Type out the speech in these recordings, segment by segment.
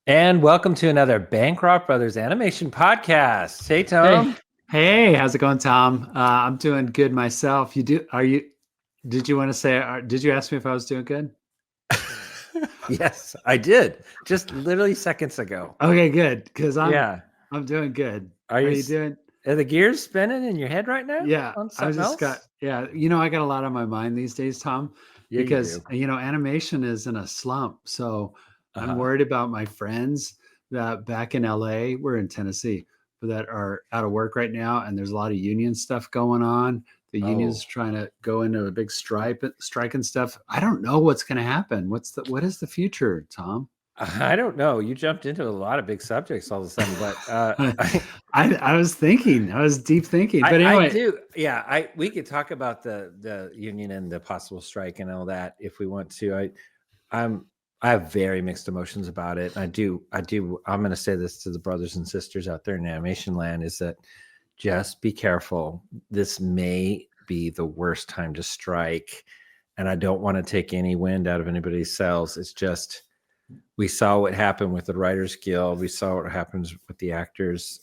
And welcome to another Bancroft Brothers animation podcast. Hey, Tom. Hey, how's it going, Tom? I'm doing good myself. Did you want to say, did you ask me if I was doing good? Yes, I did. Just literally seconds ago. Okay, good. Because Yeah. I'm doing good. Are How you you doing? are the gears spinning in your head right now Yeah, on I something just got, else? yeah, I got a lot on my mind these days, Tom, Yeah, you because, do. animation is in a slump. So I'm Uh-huh. worried about my friends that back in LA, we're in Tennessee, but that are out of work right now. And there's a lot of union stuff going on. The union's Oh, trying to go into a big strike and stuff. I don't know what's going to happen. What is the future, Tom? I don't know. You jumped into a lot of big subjects all of a sudden, but I was thinking, I was deep thinking, but I anyway, do. Yeah, we could talk about the union and the possible strike and all that if we want to. I'm I have very mixed emotions about it. I'm going to say this to the brothers and sisters out there in animation land is that just be careful. This may be the worst time to strike, and I don't want to take any wind out of anybody's sails. It's just we saw what happened with the Writers Guild. We saw what happens with the actors.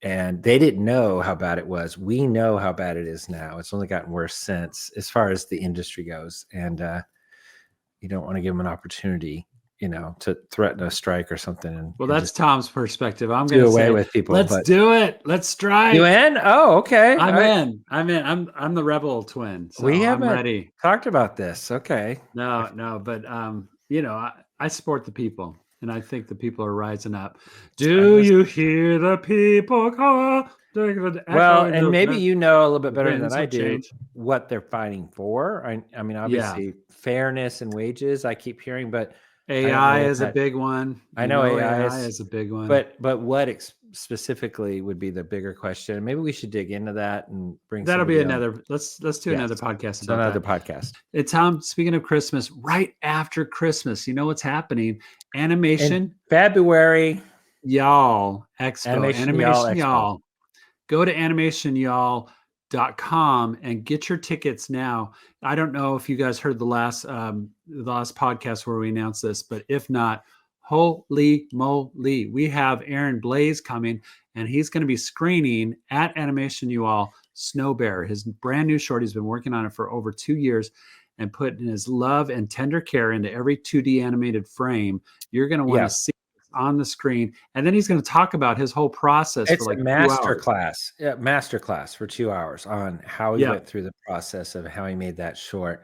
And they didn't know how bad it was. We know how bad it is now. It's only gotten worse since, as far as the industry goes. And you don't want to give them an opportunity, to threaten a strike or something well, and that's just Tom's perspective. I'm going do to away say, with people. let's But do it. Let's you strike. in? Oh, okay. I'm in. I'm in. I'm the rebel twin, so We I'm haven't ready. talked about this. Okay. No, but I support the people, and I think the people are rising up. I Do listen. you hear the people call? The echo Well, in and maybe you know a little bit the better than winds I of do change. what they're fighting for. I mean, Yeah, obviously, fairness and wages. I keep hearing, but I don't know AI what is a that. big one. I know AI AI is, is a big one. but what specifically would be the bigger question? Maybe we should dig into that and bring That'll be somebody on. another. Let's do Yes, another podcast it's about another that. podcast. Tom, speaking of Christmas, right after Christmas, you know what's happening? In Animation February, Y'all Expo, Animation Y'all Animation Expo. Y'all. Go to animationyall.com and get your tickets now. I don't know if you guys heard the last podcast where we announced this, but if not, holy moly, we have Aaron Blaze coming, and he's going to be screening at Animation You All Snow Bear, his brand new short. He's been working on it for over 2 years and putting his love and tender care into every 2D animated frame. You're going to want to Yeah, see it on the screen, and then he's going to talk about his whole process for it's a like two master hours. class. Yeah, master class for 2 hours on how he Yeah, went through the process of how he made that short.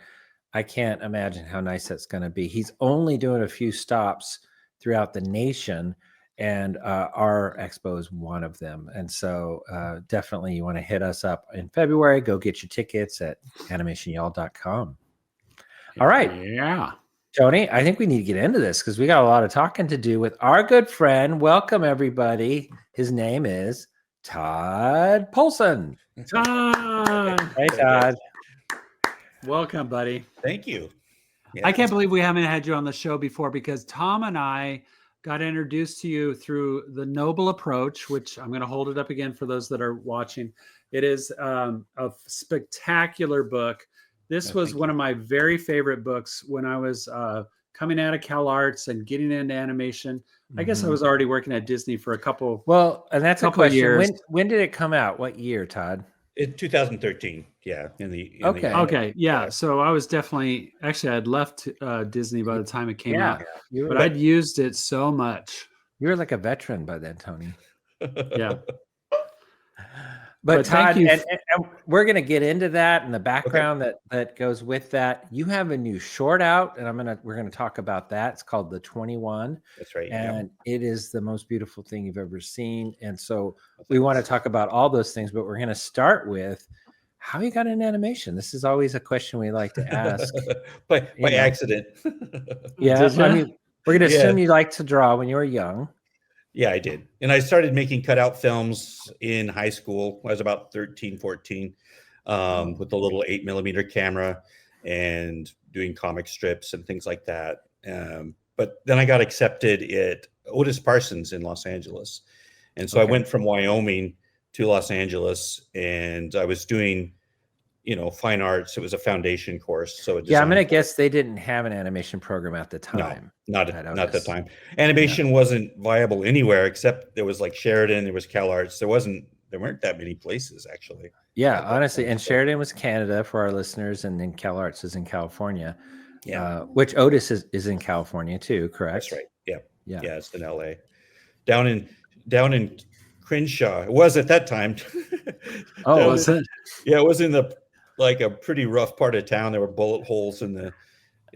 I can't imagine how nice that's going to be. He's only doing a few stops throughout the nation, and our expo is one of them. And so definitely you want to hit us up in February. Go get your tickets at animationyall.com. All right, yeah. Tony, I think we need to get into this because we got a lot of talking to do with our good friend. Welcome, everybody. His name is Tod Polson. Todd, Hey, Todd. welcome, buddy. Thank you. I Yeah. can't believe we haven't had you on the show before because Tom and I got introduced to you through the Noble Approach, which I'm going to hold it up again for those that are watching. It is a spectacular book. This was Thank one you. of my very favorite books when I was coming out of Cal Arts and getting into animation. I guess I was already working at Disney for a couple Well, and that's a couple of question. years. When did it come out? What year, Todd? In 2013. Yeah. Okay. Okay, yeah. So I was definitely actually I'd left Disney by the time it came Yeah, out, you but were I'd used it so much. you were like a veteran by then, Tony. Yeah, But but thank Todd, you. and we're going to get into that and the Okay. background that goes with that. You have a new short out, and we're gonna talk about that. It's called The 21, That's right. Yeah. and it is the most beautiful thing you've ever seen. And so Well, we want to thanks. talk about all those things, but we're going to start with how you got in animation. This is always a question we like to ask. by You know, accident. yeah. Did I you? mean, we're going to Yeah. assume you liked to draw when you were young. Yeah, I did. And I started making cutout films in high school. I was about 13, 14, with a little 8mm camera and doing comic strips and things like that. But then I got accepted at Otis Parsons in Los Angeles. And so I Okay. went from Wyoming to Los Angeles, and I was doing fine arts. It was a foundation course. So Yeah, I'm gonna guess they didn't have an animation program at the time. not at the time. Animation wasn't viable anywhere except there was like Sheridan, there was CalArts. There weren't that many places actually. Yeah, honestly, and Sheridan was Canada for our listeners, and then CalArts is in California. Yeah, which Otis is in California too, correct? that's right. Yeah, Yeah. yeah, it's in LA. Down in Crenshaw. It was at that time. Oh, was it? Yeah, it was in a pretty rough part of town. There were bullet holes in the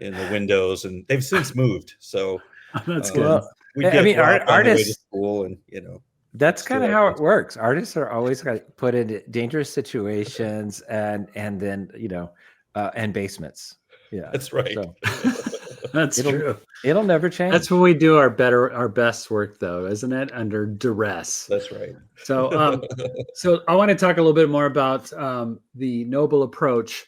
windows, and they've since moved. So That's good. Well, we get artists on the way to school, and that's kind of how it works. Artists are always put in dangerous situations, and then and basements. Yeah, that's right. So, That's true. It'll never change. That's when we do our best work, though, isn't it? Under duress. That's right. So, so I want to talk a little bit more about the Noble approach.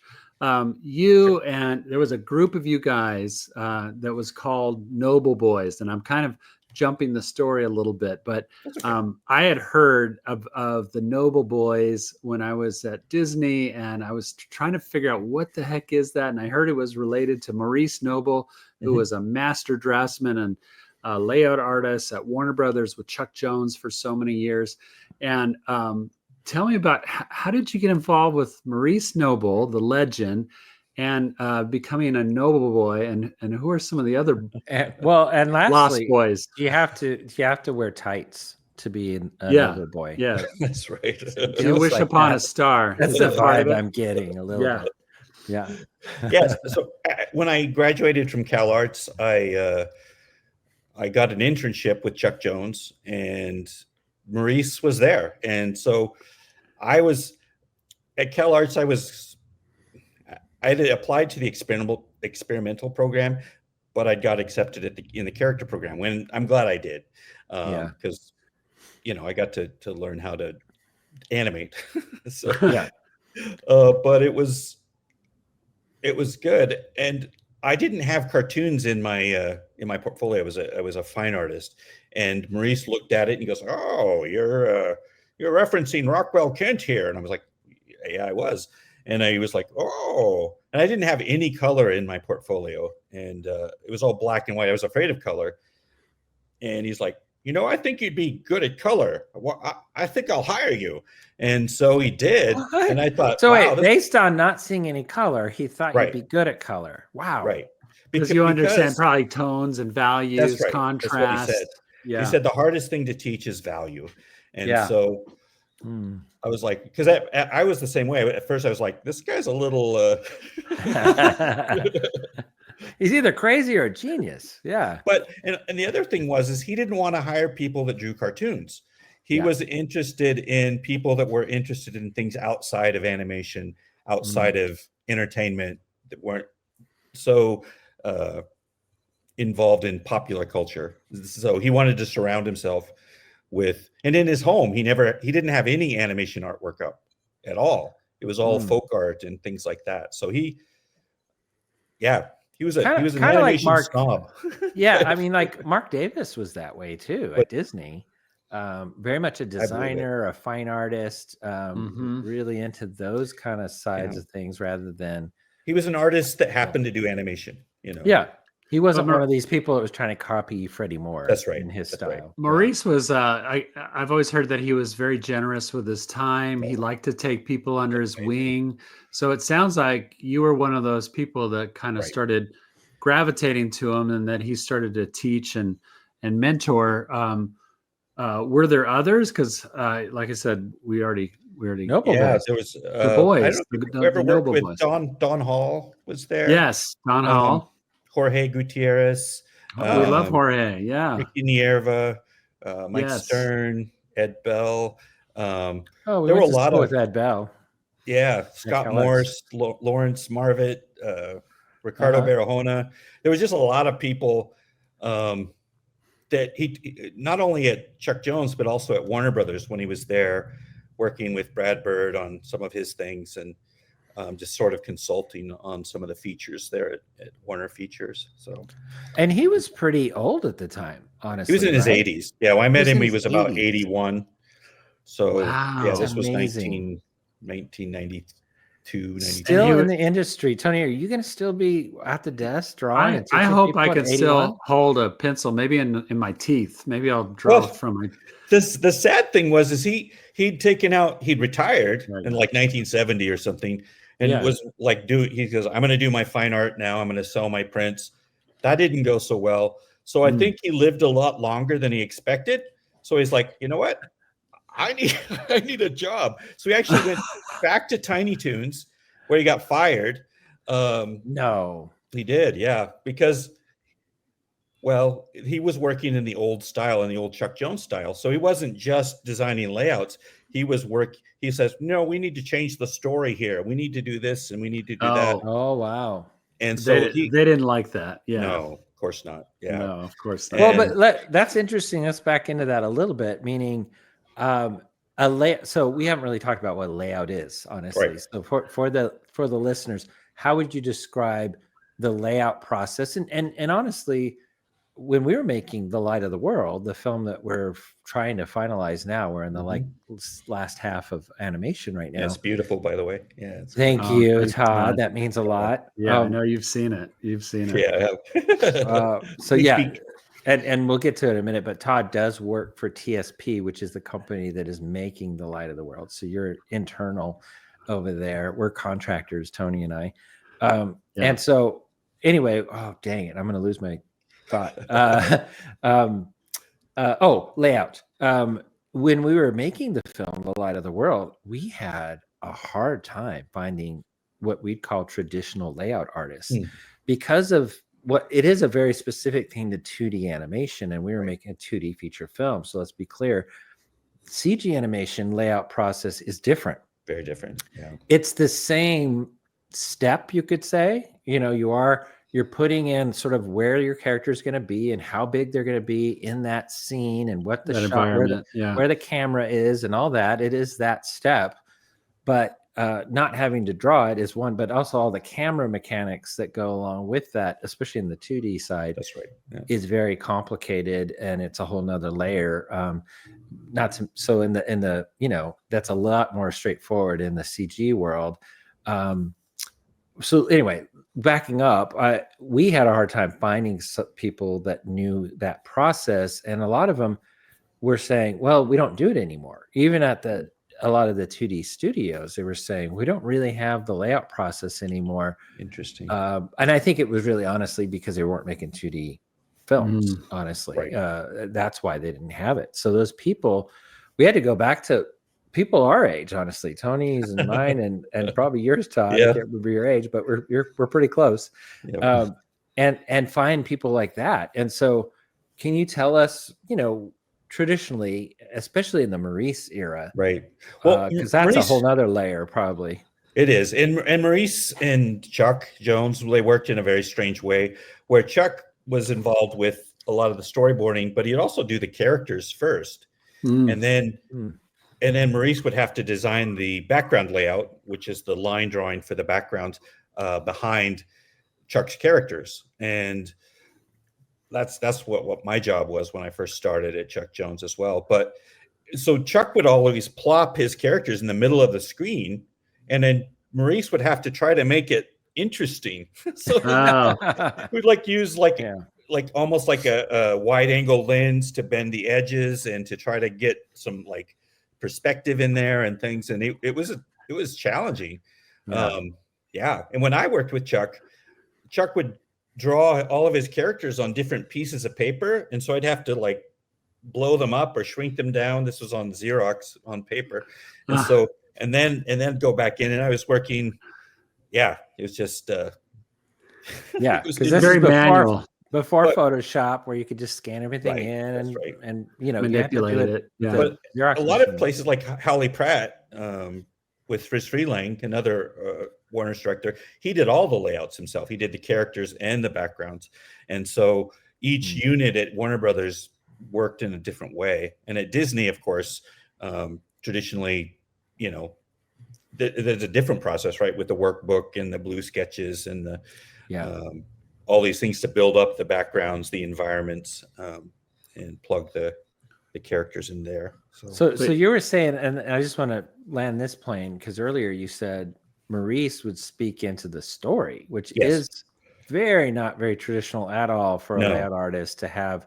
You and there was a group of you guys that was called Noble Boys, and I'm kind of jumping the story a little bit, but I had heard of the Noble Boys when I was at Disney, and I was trying to figure out what the heck is that, and I heard it was related to Maurice Noble, who was a master draftsman and layout artist at Warner Brothers with Chuck Jones for so many years. And tell me about how did you get involved with Maurice Noble, the legend, and becoming a Noble Boy, and who are some of the other and lastly, Lost Boys? You have to wear tights to be a Noble Boy. Yeah, that's right. You wish upon a star. That's the vibe I'm getting a little bit. Yeah. Yes. So when I graduated from CalArts, I got an internship with Chuck Jones, and Maurice was there, and so I was at CalArts. I had applied to the experimental program, but I got accepted in the character program. When I'm glad I did, because I got to learn how to animate. So but it was good, and I didn't have cartoons in my portfolio. I was a fine artist, and Maurice looked at it and he goes, "Oh, you're referencing Rockwell Kent here," and I was like, "Yeah, I was." And he was like, "Oh," and I didn't have any color in my portfolio, and it was all black and white. I was afraid of color, and he's like, "I think you'd be good at color. Well, I think I'll hire you." And so he did. What? And I thought, so wow, based on not seeing any color, he thought right. You'd be good at color. Wow. Right. Because you understand probably tones and values, that's right. Contrast. That's what he said. Yeah. He said the hardest thing to teach is value. And so I was like, because I was the same way. At first I was like, this guy's a little he's either crazy or a genius. Yeah. But and the other thing is he didn't want to hire people that drew cartoons. He was interested in people that were interested in things outside of animation, outside of entertainment, that weren't so involved in popular culture. So he wanted to surround himself with, and in his home, he didn't have any animation artwork up at all. It was all folk art and things like that. So he was an animation like snob. Yeah, I mean, like Mark Davis was that way too at Disney. Very much a designer, a fine artist, really into those kind of sides of things rather than. He was an artist that happened to do animation, Yeah. He wasn't one of these people that was trying to copy Freddie Moore. That's right. In his style. Right. Maurice was, I've always heard that he was very generous with his time. He liked to take people under his wing. So it sounds like you were one of those people that kind of started gravitating to him, and that he started to teach and mentor. Were there others? Because like I said, we already Noble Boys. There was the boys. The Noble with Boys. Don Hall was there. Yes, Don Hall. Jorge Gutierrez. We love Jorge. Yeah. Ricky Nierva, Mike Stern, Ed Bell. There were a lot of Ed Bell. Yeah, Scott Morse, Lawrence Marvitt, Ricardo Barahona. There was just a lot of people that he not only at Chuck Jones but also at Warner Brothers when he was there working with Brad Bird on some of his things, and just sort of consulting on some of the features there at Warner Features. So, and he was pretty old at the time. Honestly, he was in his 80s. Yeah, when I met him, he was about 81. So this was 1993. 92, 93. Still in the industry. Tony, are you going to still be at the desk drawing? And I teaching hope people I at can 81? still hold a pencil, maybe in my teeth. Maybe I'll draw Well, from my. The sad thing was he'd retired Right. in like 1970 or something, and Yeah. was like he goes, I'm going to do my fine art now. I'm going to sell my prints. That didn't go so well. So I think he lived a lot longer than he expected. So he's like, you know what? I need a job. So he actually went back to Tiny Toons, where he got fired. No. He did, yeah, because well, he was working in the old style, in the old Chuck Jones style. So he wasn't just designing layouts. He says, no, we need to change the story here. We need to do this and we need to do that. Oh, wow. And so they didn't like that. Yeah. no, of course not. Yeah. No, of course not. Well, but that's interesting. Let's back into that a little bit, meaning so we haven't really talked about what a layout is, honestly. Right. So for the listeners, how would you describe the layout process? And honestly, when we were making The Light of the World, the film that we're trying to finalize now, we're in the last half of animation right now. Yeah, it's beautiful, by the way. Yeah. Thank you, thanks, Todd. Todd. That means a lot. Yeah, I know you've seen it. You've seen it. Yeah. So yeah, and we'll get to it in a minute, but Todd does work for TSP, which is the company that is making The Light of the World. So you're internal over there. We're contractors, Tony and I. And so anyway, oh dang it, I'm going to lose my thought. Layout. When we were making the film The Light of the World, we had a hard time finding what we'd call traditional layout artists because of what it is, a very specific thing to 2D animation, and we were making a 2D feature film. So let's be clear, CG animation layout process is different. Very different. Yeah. It's the same step, you could say. You know, you're putting in sort of where your character is going to be and how big they're going to be in that scene and what the shot, where the camera is and all that. It is that step, but not having to draw it is one, but also all the camera mechanics that go along with that, especially in the 2D side. That's right. Yeah. Is very complicated, and it's a whole nother layer. So in the that's a lot more straightforward in the CG world. So anyway, backing up, we had a hard time finding people that knew that process, and a lot of them were saying, well, we don't do it anymore. Even at a lot of the 2D studios, they were saying, we don't really have the layout process anymore. Interesting. And I think it was really honestly because they weren't making 2D films, honestly. Right. That's why they didn't have it. So those people, we had to go back to people our age, honestly, Tony's and mine, and probably yours, Todd. Yeah. I can't remember your age, but we're pretty close. Yeah. And find people like that. And so, can you tell us, traditionally, especially in the Maurice era, right? Well, because that's a whole nother layer, probably. It is, and Maurice and Chuck Jones, they worked in a very strange way, where Chuck was involved with a lot of the storyboarding, but he'd also do the characters first, and then Maurice would have to design the background layout, which is the line drawing for the background behind Chuck's characters. And that's what my job was when I first started at Chuck Jones as well. But so Chuck would always plop his characters in the middle of the screen, and then Maurice would have to try to make it interesting. So we'd use almost like a wide angle lens to bend the edges and to try to get some like perspective in there and things. And it was challenging. Yeah. And when I worked with Chuck would draw all of his characters on different pieces of paper, and so I'd have to like blow them up or shrink them down. This was on Xerox on paper, and so and then go back in. And I was working. Yeah, it was just because this very manual before Photoshop, where you could just scan everything in and manipulate it. Yeah, but a lot of places like Howley Pratt with Friz Freelang, another Warner's director, he did all the layouts himself. He did the characters and the backgrounds. And so each unit at Warner Brothers worked in a different way. And at Disney, of course, traditionally, there's a different process, right? With the workbook and the blue sketches and the all these things to build up the backgrounds, the environments, and plug the characters in there. So you were saying, and I just want to land this plane, because earlier you said Maurice would speak into the story, which Yes. is not very traditional at all for a No. layout artist to have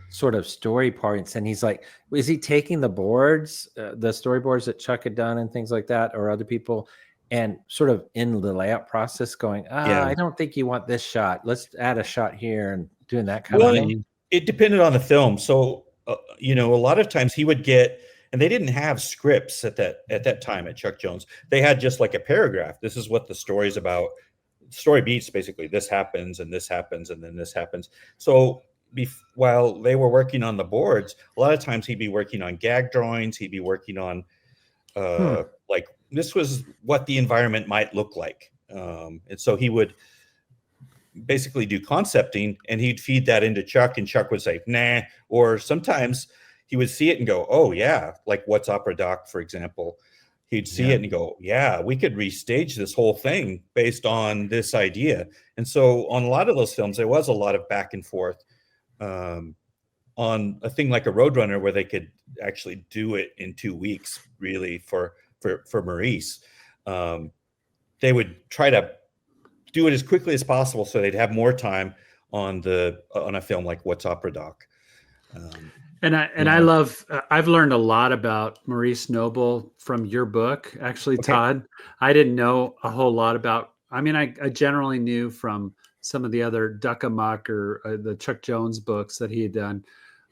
sort of story points. And he's like, is he taking the boards, the storyboards that Chuck had done and things like that, or other people, and sort of in the layout process going, I don't think you want this shot. Let's add a shot here, and doing that kind of thing. It depended on the film. So, a lot of times he would get, and they didn't have scripts at that time at Chuck Jones. They had just like a paragraph. This is what the story's about. Story beats basically this happens and this happens and then this happens. So while they were working on the boards, a lot of times he'd be working on gag drawings. He'd be working on like this was what the environment might look like. And so he would basically do concepting, and he'd feed that into Chuck, and Chuck would say, nah. Or sometimes he would see it and go, oh yeah, like What's Opera Doc, for example. He'd see it and go, yeah, we could restage this whole thing based on this idea. And so on a lot of those films, there was a lot of back and forth on a thing like a Roadrunner, where they could actually do it in 2 weeks, really, for Maurice. They would try to do it as quickly as possible so they'd have more time on a film like What's Opera Doc. I love, I've learned a lot about Maurice Noble from your book, actually, Todd. I didn't know a whole lot about, I generally knew from some of the other Duck Amuck or the Chuck Jones books that he had done.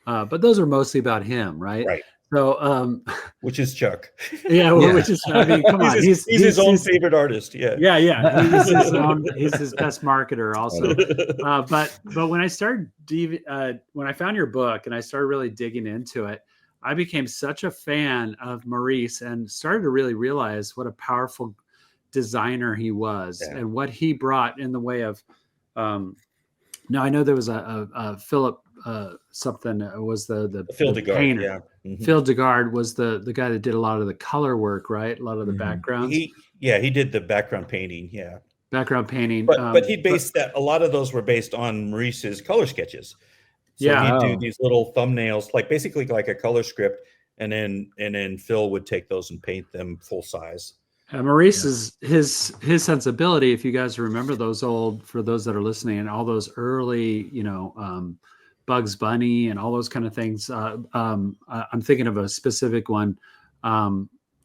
But those are mostly about him, right? Right. So, which is Chuck. Yeah, which is, come on, he's his own favorite artist. Yeah. He's his best marketer also. But when I started, when I found your book and I started really digging into it, I became such a fan of Maurice and started to really realize what a powerful designer he was and what he brought in the way of. Now I know there was a Philip something was the Phil the DeGard, painter. yeah. Mm-hmm. Phil DeGard was the guy that did a lot of the color work, right? A lot of the backgrounds. He did the background painting. Yeah. Background painting. But he based that, a lot of those were based on Maurice's color sketches. So he'd do these little thumbnails, like basically like a color script. And then Phil would take those and paint them full size. Maurice's his sensibility, if you guys remember those for those that are listening, and all those early, Bugs Bunny and all those kind of things. I'm thinking of a specific one.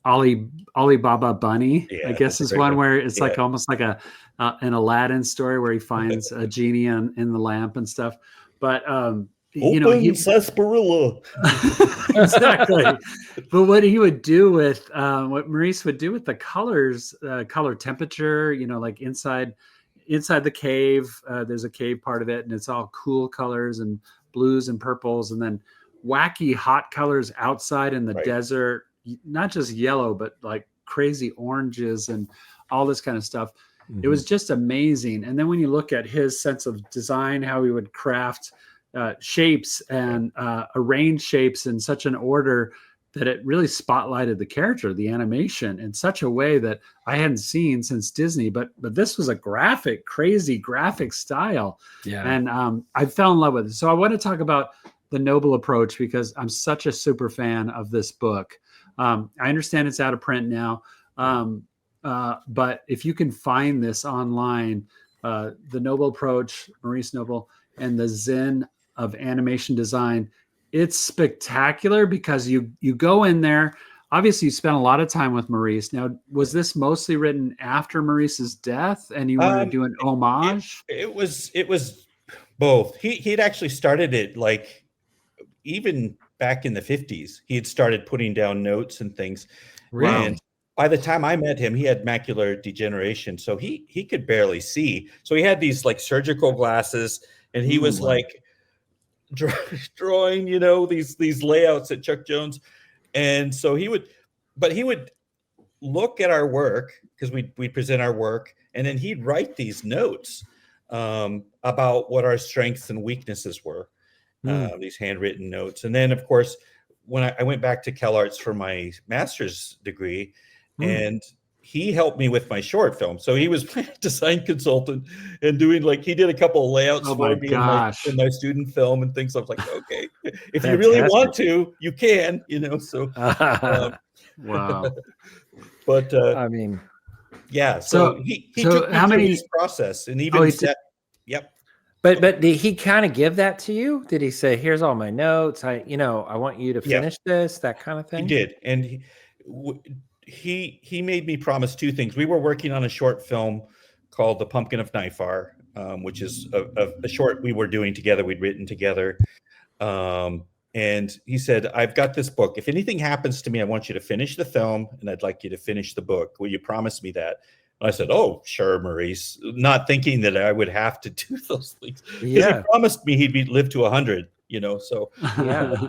Alibaba Bunny, I guess, is one where it's like almost like an Aladdin story where he finds a genie in the lamp and stuff. But sarsaparilla. Exactly. But what he would do with what Maurice would do with the colors, color temperature, like inside the cave, there's a cave part of it, and it's all cool colors and blues and purples, and then wacky hot colors outside in the desert, not just yellow, but like crazy oranges and all this kind of stuff. It was just amazing. And then when you look at his sense of design, how he would craft shapes and arrange shapes in such an order that it really spotlighted the character, the animation, in such a way that I hadn't seen since Disney. But this was a crazy graphic style. Yeah. And I fell in love with it. So I want to talk about the Noble approach because I'm such a super fan of this book. I understand it's out of print now. But if you can find this online, the Noble approach, Maurice Noble, and the Zen of animation design, it's spectacular because you go in there. Obviously, you spent a lot of time with Maurice. Now, was this mostly written after Maurice's death, and you wanted to do an homage? It was both. He'd actually started it like even back in the 50s. He had started putting down notes and things. Really? And by the time I met him, he had macular degeneration, so he could barely see. So he had these like surgical glasses, and he was like drawing, these layouts at Chuck Jones. And so he would look at our work because we present our work, and then he'd write these notes about what our strengths and weaknesses were, these handwritten notes. And then, of course, when I went back to CalArts for my master's degree, and he helped me with my short film. So he was my design consultant and doing he did a couple of layouts for me in my student film and things. I was like, okay, if you really want to, you can, so. Wow. But Yeah. So- So he so took me how through many- his process and Oh, even he did- set. Yep. But did he kind of give that to you? Did he say, "Here's all my notes. I want you to Yeah. finish this," that kind of He thing? did, and he made me promise two things. We were working on a short film called "The Pumpkin of Nifar," which is a short we were doing together. We'd written together, and he said, "I've got this book. If anything happens to me, I want you to finish the film, and I'd like you to finish the book. Will you promise me that?" And I said, "Oh, sure, Maurice," not thinking that I would have to do those things because Yeah. he promised me he'd live to 100. So Yeah.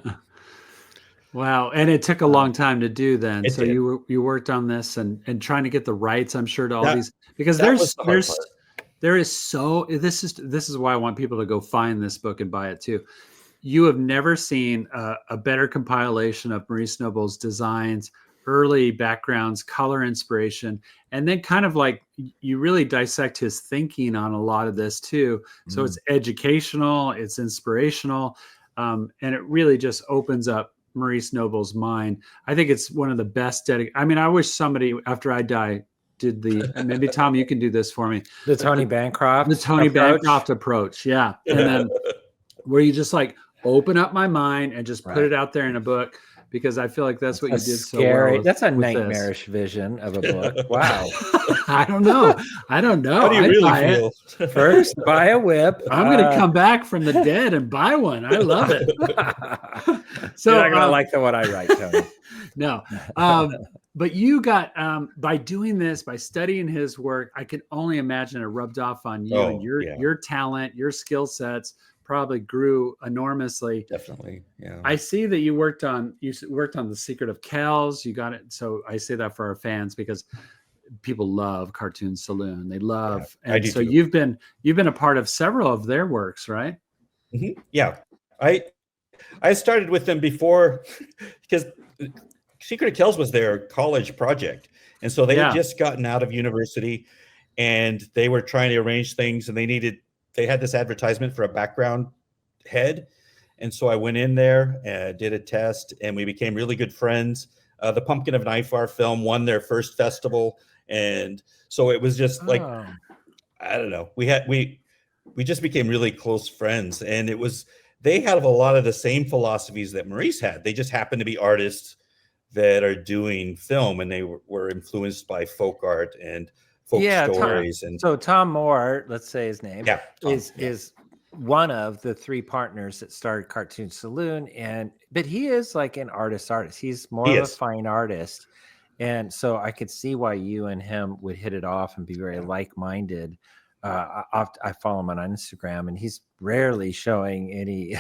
Wow, and it took a long time to do then. It So did. you worked on this and trying to get the rights, I'm sure, to all That- these, because that was the hard there is so this is why I want people to go find this book and buy it too. You have never seen a better compilation of Maurice Noble's designs, early backgrounds, color inspiration, and then kind of like you really dissect his thinking on a lot of this too. So it's educational, it's inspirational, and it really just opens up Maurice Noble's mind. I think it's one of the best I wish somebody after I die did maybe Tom, you can do this for me. The Tony Bancroft. The Tony approach. Bancroft approach. Yeah. And then where you just like open up my mind and just put Right. it out there in a book, because I feel like that's what you That's did so scary. well. That's a with this. nightmarish vision of a book. Wow. I don't know. How do you I'd really buy it. feel? First, buy a whip. I'm going to come back from the dead and buy one. I love it. So you're not gonna like the one I write, Tony. No. But you got by doing this, by studying his work, I can only imagine it rubbed off on you, and your talent, your skill sets probably grew enormously. Definitely. Yeah. I see that you worked on The Secret of Kells. You got it. So I say that for our fans because people love Cartoon Saloon. They love, I do so too. you've been a part of several of their works, right? Mhm. Yeah. I started with them before because Secret of Kells was their college project. And so they had just gotten out of university and they were trying to arrange things, and they had this advertisement for a background head. And so I went in there and did a test, and we became really good friends. The Pumpkin of Nifar film won their first festival. And so it was just like, I don't know, we just became really close friends. And they had a lot of the same philosophies that Maurice had. They just happened to be artists that are doing film, and they were influenced by folk art and folk stories. So Tom Moore, let's say his name, is one of the three partners that started Cartoon Saloon, but he is like an artist. He's more of a fine artist, and so I could see why you and him would hit it off and be very like-minded. I follow him on Instagram, and he's rarely showing any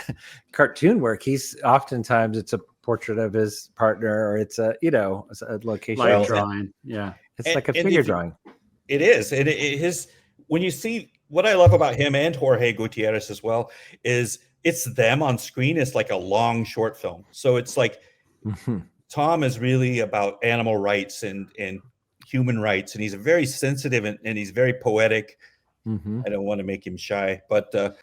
cartoon work. Oftentimes it's a portrait of his partner, or it's a location Like drawing. Yeah, it's like a figure drawing. It is. When you see, what I love about him and Jorge Gutierrez as well is it's them on screen. It's like a long short film. So it's like Tom is really about animal rights and human rights, and he's very sensitive and he's very poetic. I don't want to make him shy, but that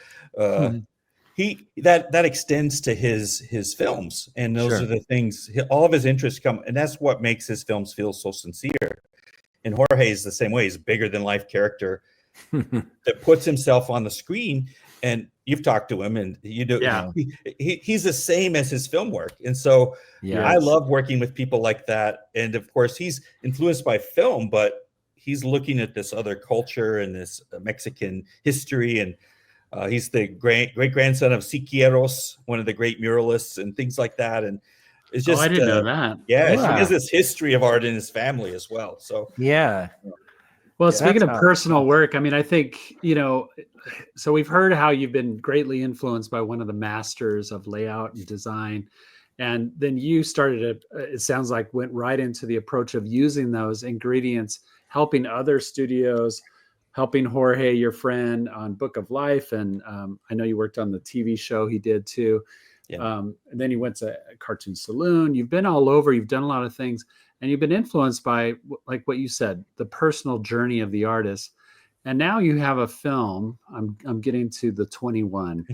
extends to his films, and those are the things. All of his interests come, and that's what makes his films feel so sincere. And Jorge is the same way. He's a bigger than life character that puts himself on the screen. And you've talked to him, and you do. Yeah. He's the same as his film work, and so I love working with people like that. And of course, he's influenced by film, but he's looking at this other culture and this Mexican history, and he's the great grandson of Siqueiros, one of the great muralists, and things like that. And it's just I didn't know that. Yeah, he has this history of art in his family as well. So Well, speaking of personal work, I mean, I think, so we've heard how you've been greatly influenced by one of the masters of layout and design. And then you it sounds like went right into the approach of using those ingredients, helping other studios, helping Jorge, your friend, on Book of Life. And I know you worked on the TV show he did too. And then you went to Cartoon Saloon. You've been all over. You've done a lot of things. And you've been influenced by, like what you said, the personal journey of the artist. And now you have a film. I'm getting to the 21.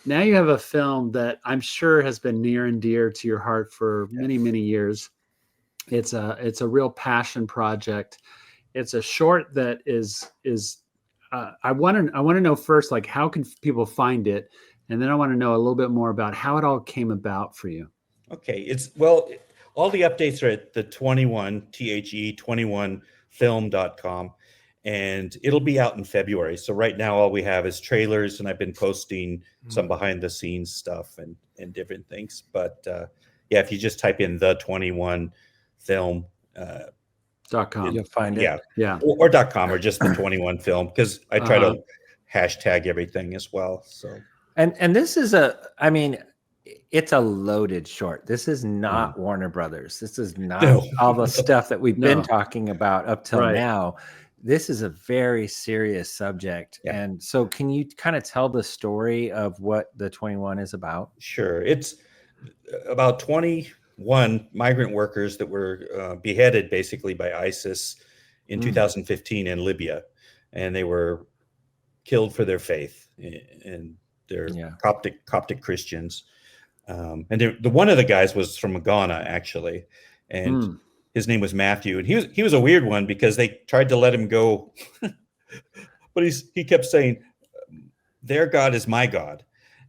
Now you have a film that I'm sure has been near and dear to your heart for many, many years. It's a real passion project. It's a short that is I want to know first, like, how can people find it, and then I want to know a little bit more about how it all came about for you. Okay, all the updates are at the 21film.com, and it'll be out in February. So right now all we have is trailers, and I've been posting some behind the scenes stuff and different things. But yeah, if you just type in the 21film .com. You'll find it. Yeah. Or .com, or just the 21 film, because I try to hashtag everything as well. So and this is it's a loaded short. This is not Warner Brothers. This is not all the stuff that we've been talking about up till now. This is a very serious subject. Yeah. And so can you kind of tell the story of what the 21 is about? Sure. It's about 21 migrant workers that were beheaded basically by ISIS in 2015 in Libya. And they were killed for their faith, and they're Coptic Christians. And the one of the guys was from Ghana, actually. And his name was Matthew. And he was a weird one, because they tried to let him go. But he kept saying, their God is my God.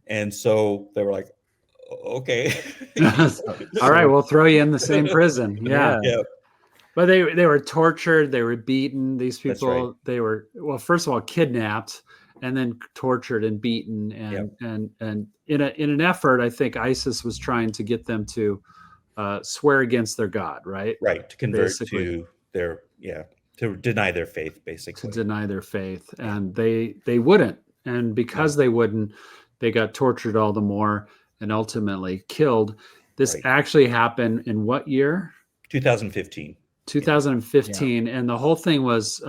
And so they were like, okay. All right, we'll throw you in the same prison. Yeah. But they were tortured, they were beaten. These people, they were, well, first of all, kidnapped, and then tortured and beaten, and in an effort, I think ISIS was trying to get them to swear against their God, right? Right, to convert to their to deny their faith, basically. To deny their faith, and they wouldn't, and because they wouldn't, they got tortured all the more and ultimately killed. This actually happened in what year? 2015. 2015, and the whole thing was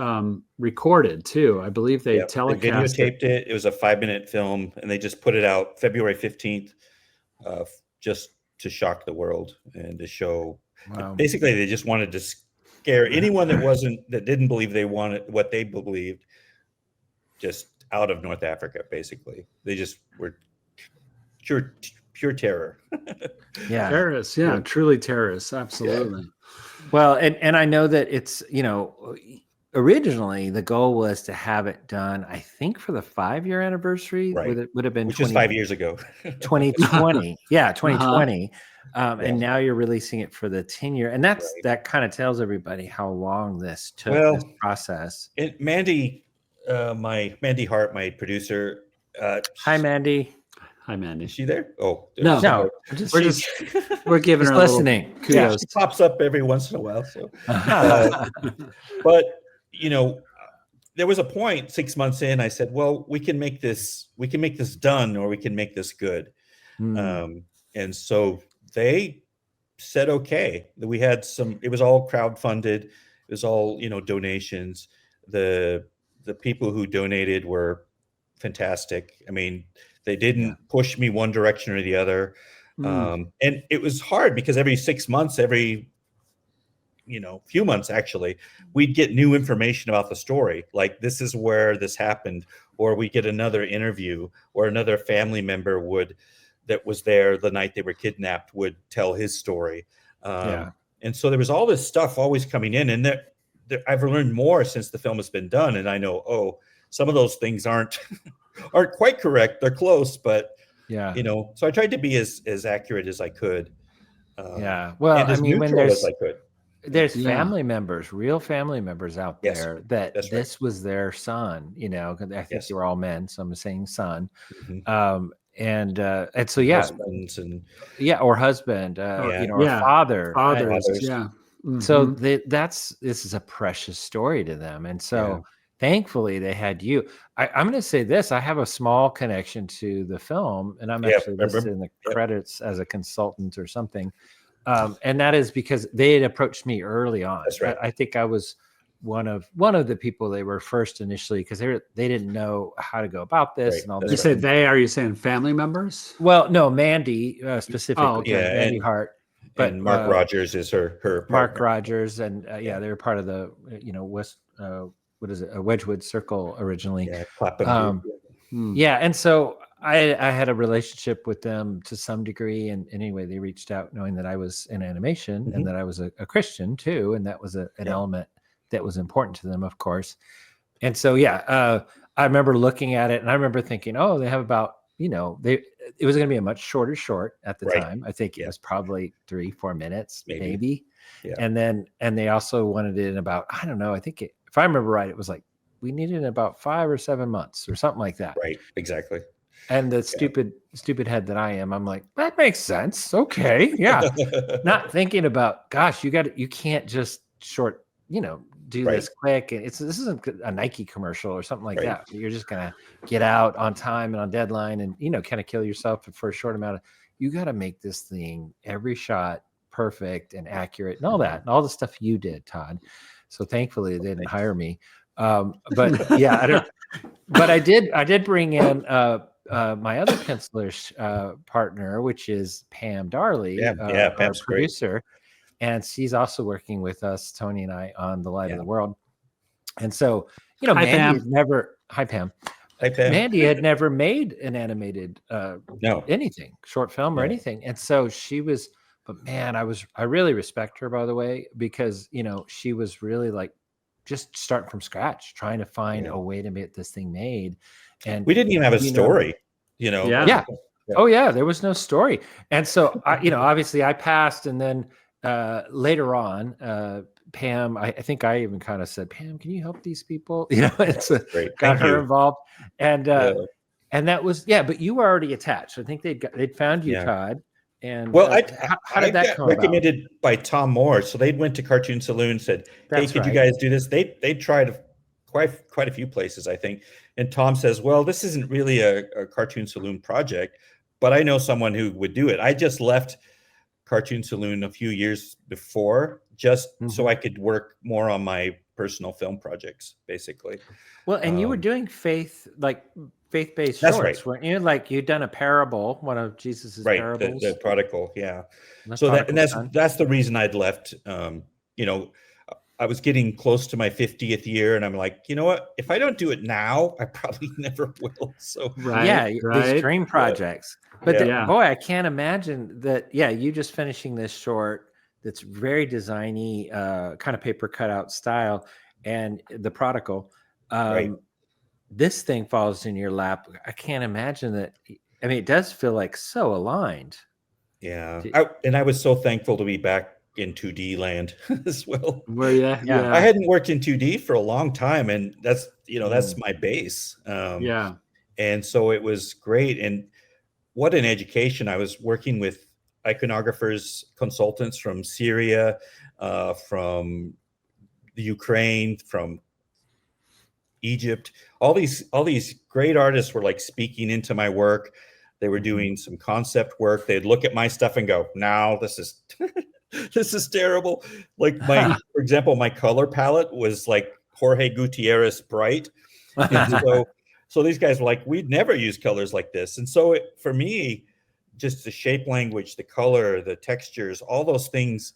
recorded too. I believe they telecast. They videotaped it. It was a 5-minute film, and they just put it out February 15th, just to shock the world and to show. Wow. Basically, they just wanted to scare anyone that didn't believe they wanted what they believed, just out of North Africa. Basically, they just were pure terror. Terrorists. Yeah, truly terrorists. Absolutely. Well, and I know that it's, originally the goal was to have it done, I think, for the 5-year anniversary. Right. Would have been which was 5 years ago. 2020. Yeah, 2020. And now you're releasing it for the 10-year. And that kind of tells everybody how long this took, this process. Mandy Hart, my producer. Hi, Mandy. Hi, Mandy. Is she there? Oh, no. We're giving her listening. Kudos. Yeah, she pops up every once in a while. So, but there was a point 6 months in. I said, "Well, we can make this done, or we can make this good." And so they said, "Okay." We had some. It was all crowdfunded. It was all donations. The people who donated were fantastic. I mean, they didn't push me one direction or the other. And it was hard, because every 6 months, every few months, actually, we'd get new information about the story. Like, this is where this happened, or we get another interview, or another family member that was there the night they were kidnapped would tell his story. And so there was all this stuff always coming in, and I've learned more since the film has been done. And I know, some of those things aren't quite correct. They're close, but so I tried to be as accurate as I could. Well, and as neutral as I could. There's family members, real family members out there this was their son, I think they were all men, so I'm saying son. And so husbands and or husband, or father. Fathers. So this is a precious story to them. And so thankfully they had you. I'm going to say this, I have a small connection to the film, and I'm actually listed in the credits as a consultant or something. And that is because they had approached me early on. That's right. I think I was one of the people they were first initially, because they didn't know how to go about this and all this. You said they? Are you saying family members? Well, no, Mandy specifically. Oh, okay. Mandy Hart. But and Mark Rogers is her partner. Mark Rogers, and they were part of the West what is it, a Wedgwood Circle originally. And so I had a relationship with them to some degree, and anyway, they reached out knowing that I was in animation and that I was a Christian too, and that was an element that was important to them, of course. And so, yeah, I remember looking at it and I remember thinking, oh, they have about, it was going to be a much shorter short at the Right. time. I think it was probably 3-4 minutes, maybe. Yeah. And they also wanted it in about, I don't know, I think if I remember right, it was like, we needed it in about 5 or 7 months or something like that. Right. Exactly. And the stupid head that I am, I'm like, that makes sense. Okay. Yeah. Not thinking about, gosh, you can't just do this quick. And this isn't a Nike commercial or something like that. You're just going to get out on time and on deadline and, kind of kill yourself for a short amount of, you got to make this thing, every shot perfect and accurate and all that, and all the stuff you did, Todd. So thankfully they didn't hire me. But yeah, but I did bring in, my other penciler partner, which is Pam Darley, our producer. Great. And she's also working with us, Tony and I, on The Light of the World. And so, Mandy had never, hi Pam. Hi Pam. Mandy had never made an animated anything, short film or anything. And so she was, but man, I really respect her, by the way, because, she was really like just starting from scratch, trying to find a way to get this thing made. And we didn't even have a story, Yeah. Oh yeah. There was no story. And so obviously I passed, and then later on, Pam, I think I even kind of said, Pam, can you help these people? It's got her involved. And that was, but you were already attached. I think they'd found you, Todd. And how did that come recommended about? By Tom Moore. So they went to Cartoon Saloon, said, hey, could you guys do this? They tried quite a few places, I think. And Tom says, well, this isn't really a Cartoon Saloon project, but I know someone who would do it. I just left Cartoon Saloon a few years before, just so I could work more on my personal film projects, basically. Well, and you were doing faith-based shorts, weren't you? Like you'd done a parable, one of Jesus's parables. The prodigal, So that's the reason I'd left. I was getting close to my 50th year, and I'm like, you know what? If I don't do it now, I probably never will. So these dream projects. But boy, I can't imagine that. Yeah, you just finishing this short that's very designy, kind of paper cutout style, and the prodigal. This thing falls in your lap. I can't imagine that. I mean, it does feel like so aligned. Yeah, I was so thankful to be back in 2D land as well. Well, I hadn't worked in 2D for a long time, and that's that's my base. And so it was great, and what an education. I was working with iconographers, consultants from Syria, from the Ukraine, from Egypt. All these great artists were like speaking into my work. They were doing some concept work. They'd look at my stuff and go, "No, this is this is terrible." Like for example, my color palette was like Jorge Gutierrez bright. And so these guys were like, "We'd never use colors like this." And so for me, just the shape language, the color, the textures, all those things,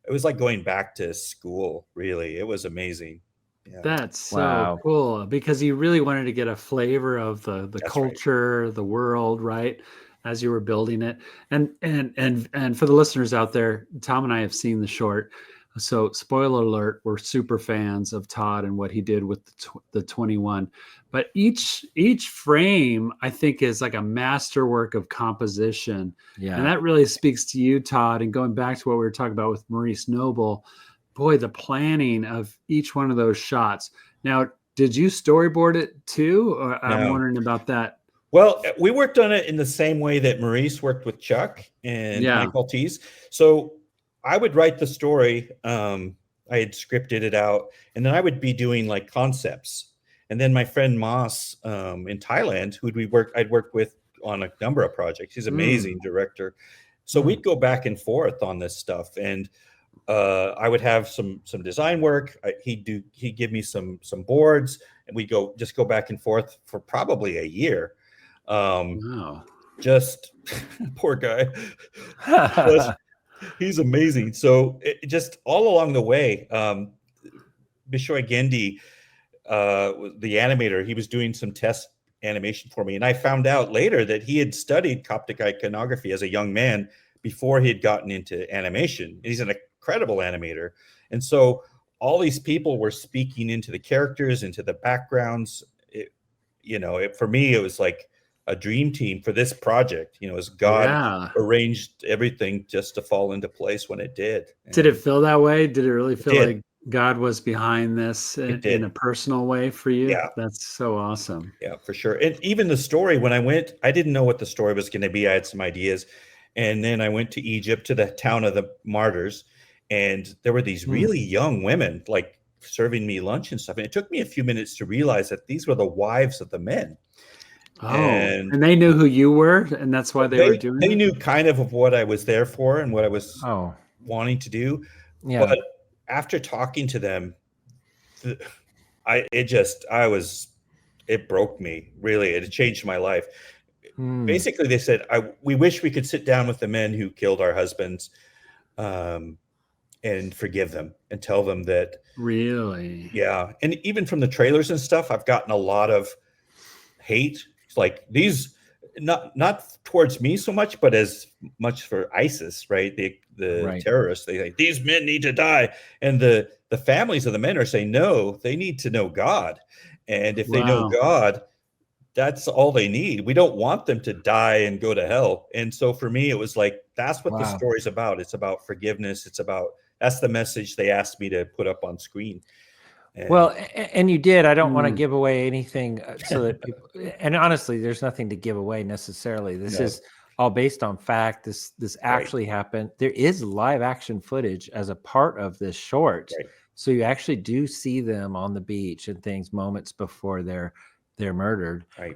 it was like going back to school. Really, it was amazing. Yeah. That's so cool, because you really wanted to get a flavor of the culture, the world, right, as you were building it. And for the listeners out there, Tom and I have seen the short. So spoiler alert, we're super fans of Todd and what he did with the 21. But each frame, I think, is like a masterwork of composition. Yeah. And that really speaks to you, Todd. And going back to what we were talking about with Maurice Noble, boy, the planning of each one of those shots. Now, did you storyboard it too? Or I'm wondering about that. Well, we worked on it in the same way that Maurice worked with Chuck and Mike Maltese. So I would write the story. I had scripted it out, and then I would be doing like concepts. And then my friend Moss in Thailand, I'd worked with on a number of projects. He's an amazing director. So we'd go back and forth on this stuff, and I would have some design work. He'd give me some boards, and we'd go back and forth for probably a year. Just poor guy. He's amazing. So just all along the way, Bishoy Gendi, the animator, he was doing some test animation for me. And I found out later that he had studied Coptic iconography as a young man before he had gotten into animation. He's an incredible animator. And so all these people were speaking into the characters, into the backgrounds. For me, it was like a dream team for this project, as God arranged everything just to fall into place when it did. Did it feel that way? Did it really feel like God was behind this in a personal way for you? Yeah. That's so awesome. Yeah, for sure. And even the story, when I went, I didn't know what the story was going to be. I had some ideas. And then I went to Egypt, to the town of the martyrs. And there were these really young women, like serving me lunch and stuff. And it took me a few minutes to realize that these were the wives of the men. Oh, and they knew who you were, and that's why they were doing it? They knew kind of what I was there for and what I was wanting to do. Yeah. But after talking to them, it broke me, really. It changed my life. Basically, they said, we wish we could sit down with the men who killed our husbands and forgive them and tell them that. Really? Yeah. And even from the trailers and stuff, I've gotten a lot of hate. It's like these, not towards me so much, but as much for ISIS, right? The terrorists, they say, these men need to die. And the families of the men are saying, no, they need to know God. And if they know God, that's all they need. We don't want them to die and go to hell. And so for me, it was like, that's what the story's about. It's about forgiveness. That's the message they asked me to put up on screen. And you did. I don't want to give away anything so that people, and honestly, there's nothing to give away necessarily. This is all based on fact. This actually happened. There is live action footage as a part of this short. Right. So you actually do see them on the beach and things moments before they're murdered. Right.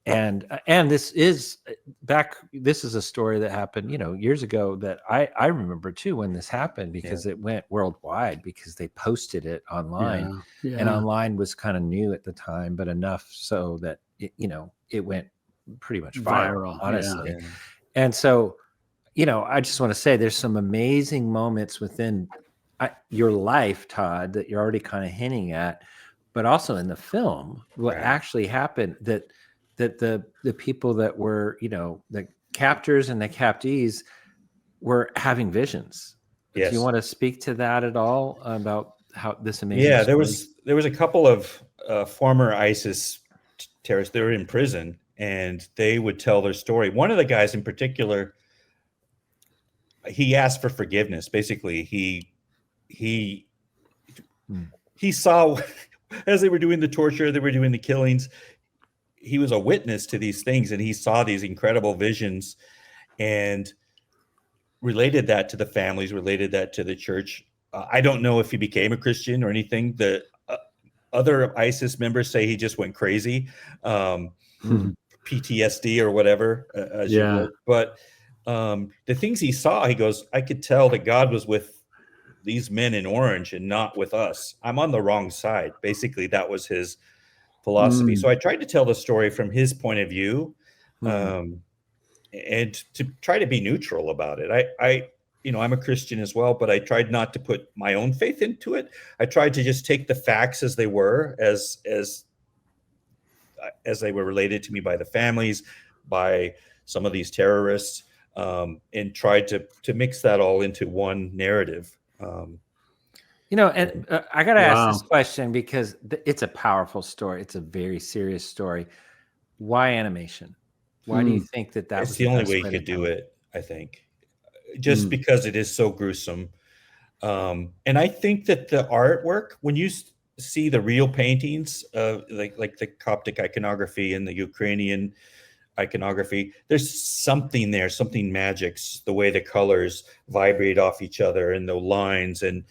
And this is a story that happened, years ago that I remember too, when this happened, because it went worldwide because they posted it online. And online was kind of new at the time, but enough so that it went pretty much viral, honestly. Yeah. And so, I just want to say there's some amazing moments within your life, Todd, that you're already kind of hinting at, but also in the film, what actually happened, that the people that were, the captors and the captees were having visions. Yes. Do you want to speak to that at all about how this amazing? Yeah, there was a couple of former ISIS terrorists. They were in prison, and they would tell their story. One of the guys in particular, he asked for forgiveness. Basically, he saw as they were doing the torture, they were doing the killings. He was a witness to these things, and he saw these incredible visions and related that to the families, related that to the church. I don't know if he became a Christian or anything. The other ISIS members say he just went crazy, PTSD or whatever. But the things he saw, he goes, I could tell that God was with these men in orange and not with us. I'm on the wrong side. Basically, that was his philosophy. So I tried to tell the story from his point of view, and to try to be neutral about it. I'm a Christian as well, but I tried not to put my own faith into it. I tried to just take the facts as they were, as they were related to me by the families, by some of these terrorists, and tried to mix that all into one narrative. I got to ask this question because it's a powerful story. It's a very serious story. Why animation? Why do you think that was the only way you could do it? I think just because it is so gruesome. And I think that the artwork, when you see the real paintings, like the Coptic iconography and the Ukrainian iconography, there's something there, something magic, the way the colors vibrate off each other and the lines and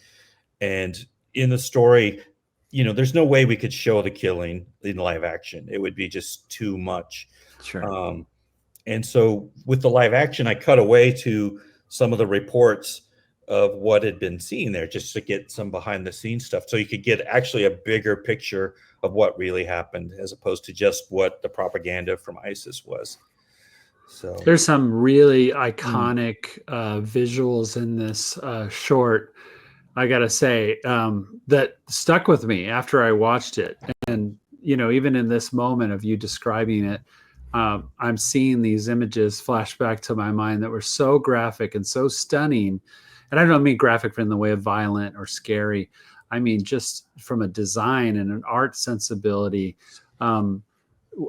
in the story, there's no way we could show the killing in live action. It would be just too much. Sure. And so with the live action, I cut away to some of the reports of what had been seen there, just to get some behind the scenes stuff. So you could get actually a bigger picture of what really happened, as opposed to just what the propaganda from ISIS was. So there's some really iconic visuals in this short, I got to say, that stuck with me after I watched it. And, even in this moment of you describing it, I'm seeing these images flash back to my mind that were so graphic and so stunning. And I don't mean graphic in the way of violent or scary, I mean, just from a design and an art sensibility.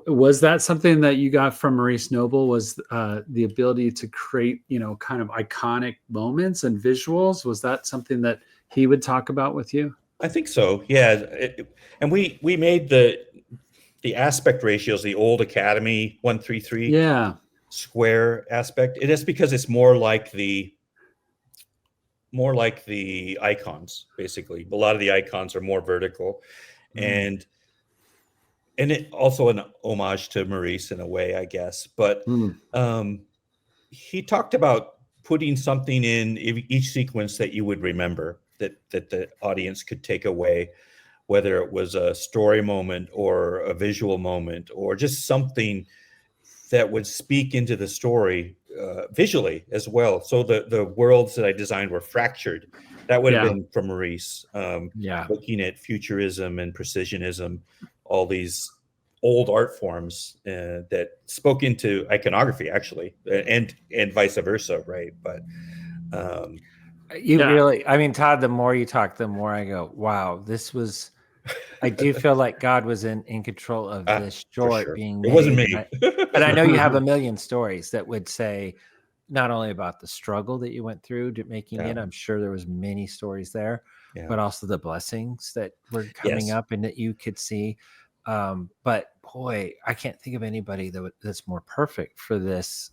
Was that something that you got from Maurice Noble? Was the ability to create, kind of iconic moments and visuals? Was that something that he would talk about with you? I think so. Yeah. And we made the aspect ratios, the old Academy 133 Yeah. square aspect. It is because it's more like the icons, basically. A lot of the icons are more vertical. And it also an homage to Maurice in a way, I guess. But he talked about putting something in each sequence that you would remember, that the audience could take away, whether it was a story moment or a visual moment or just something that would speak into the story visually as well. So the worlds that I designed were fractured. That would have been from Maurice. Looking at futurism and precisionism, all these old art forms that spoke into iconography, actually, and vice versa, right? But really, I mean, Todd, the more you talk, the more I go, wow, this was. I do feel like God was in control of this short being made. It wasn't me. And I know you have a million stories that would say not only about the struggle that you went through to making it. I'm sure there was many stories there, but also the blessings that were coming up and that you could see. But boy, I can't think of anybody that's more perfect for this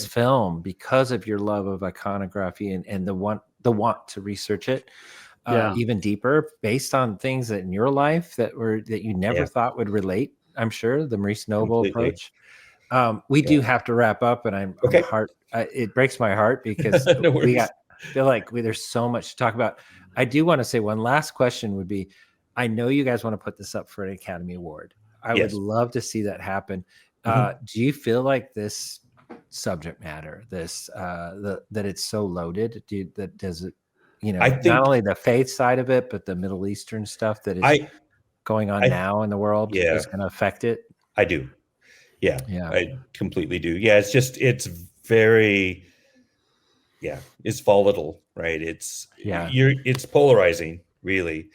film because of your love of iconography and the want to research it. Even deeper based on things that in your life that you never thought would relate. I'm sure the Maurice Noble approach. We do have to wrap up, and it breaks my heart because feel like there's so much to talk about. I do want to say one last question would be, I know you guys want to put this up for an Academy Award. I would love to see that happen. Do you feel like this subject matter, that it's so loaded? Does it? I think not only the faith side of it, but the Middle Eastern stuff that is going on now in the world is going to affect it. I do. Yeah. I completely do. Yeah. It's very, it's volatile, right? It's polarizing, really.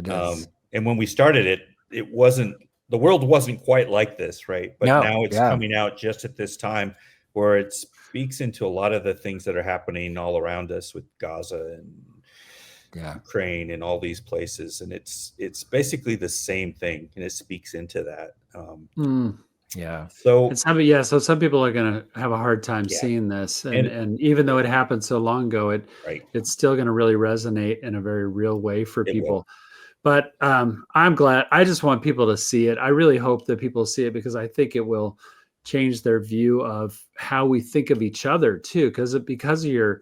And when we started it, the world wasn't quite like this, right? But now it's coming out just at this time where it speaks into a lot of the things that are happening all around us with Gaza and Ukraine and all these places. And it's basically the same thing. And it speaks into that. So some people are going to have a hard time seeing this. And even though it happened so long ago, it's still going to really resonate in a very real way for people. But I'm glad. I just want people to see it. I really hope that people see it because I think it will change their view of how we think of each other too. Because of your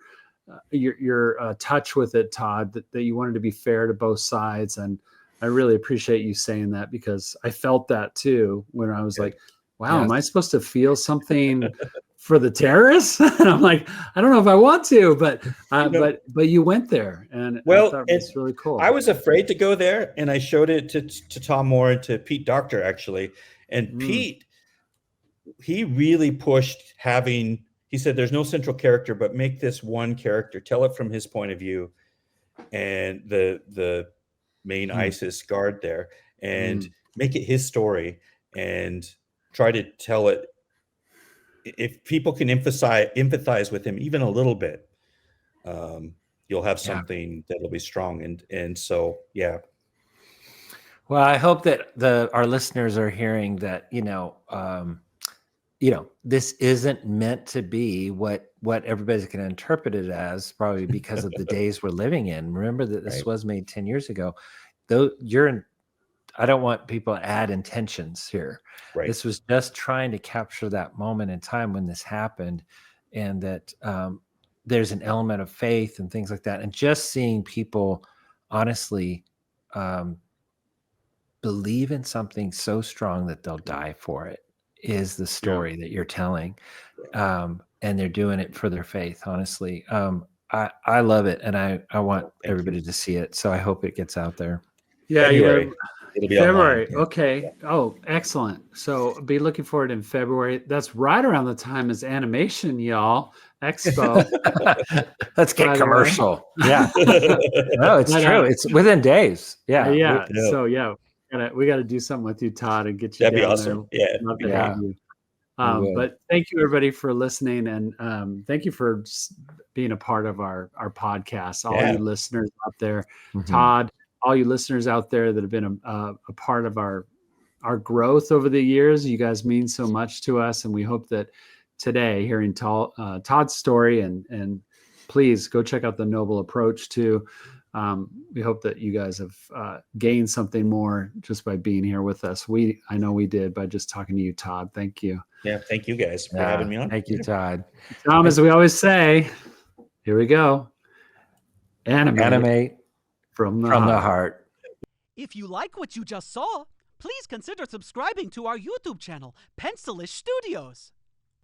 touch with it, Todd, that you wanted to be fair to both sides, and I really appreciate you saying that because I felt that too when I was like, "Wow, am I supposed to feel something for the terrorists?" And I'm like, "I don't know if I want to," but you went there, and I thought it's really cool. I was afraid to go there, and I showed it to Tom Moore and to Pete Docter actually, and Pete, he really pushed having. He said, "There's no central character, but make this one character. Tell it from his point of view." And the main ISIS guard there, and make it his story, and try to tell it. If people can empathize with him even a little bit, you'll have something that'll be strong. And so, Well, I hope that our listeners are hearing that, this isn't meant to be what everybody's going to interpret it as, probably because of the days we're living in. Remember that this was made 10 years ago. Though I don't want people to add intentions here. This was just trying to capture that moment in time when this happened, and that there's an element of faith and things like that. And just seeing people honestly believe in something so strong that they'll die for it is the story that you're telling. And they're doing it for their faith, honestly. I love it, and I want everybody to see it. So I hope it gets out there. February. It'll be February. online. Okay. Oh, excellent. So be looking for it in February. That's right around the time as animation, y'all. Expo. Let's By get the way. commercial. Yeah. No, it's But, true. It's within days. Yeah. yeah. Yeah. So yeah, we gotta do something with you, Todd, and get you That'd be down awesome. there. Yeah. Love to Yeah. have you. would. But thank you everybody for listening, and thank you for being a part of our podcast. All Yeah. you listeners out there, Mhm. Todd, all you listeners out there that have been a part of our growth over the years. You guys mean so much to us, and we hope that today, hearing Todd's story, and please go check out the Noble Approach too. We hope that you guys have gained something more just by being here with us. I know we did by just talking to you, Todd. Thank you. Yeah. Thank you guys for having me on. Thank you, Todd. Tom, as we always say, here we go. Animate from the heart. If you like what you just saw, please consider subscribing to our YouTube channel, Pencilish Studios.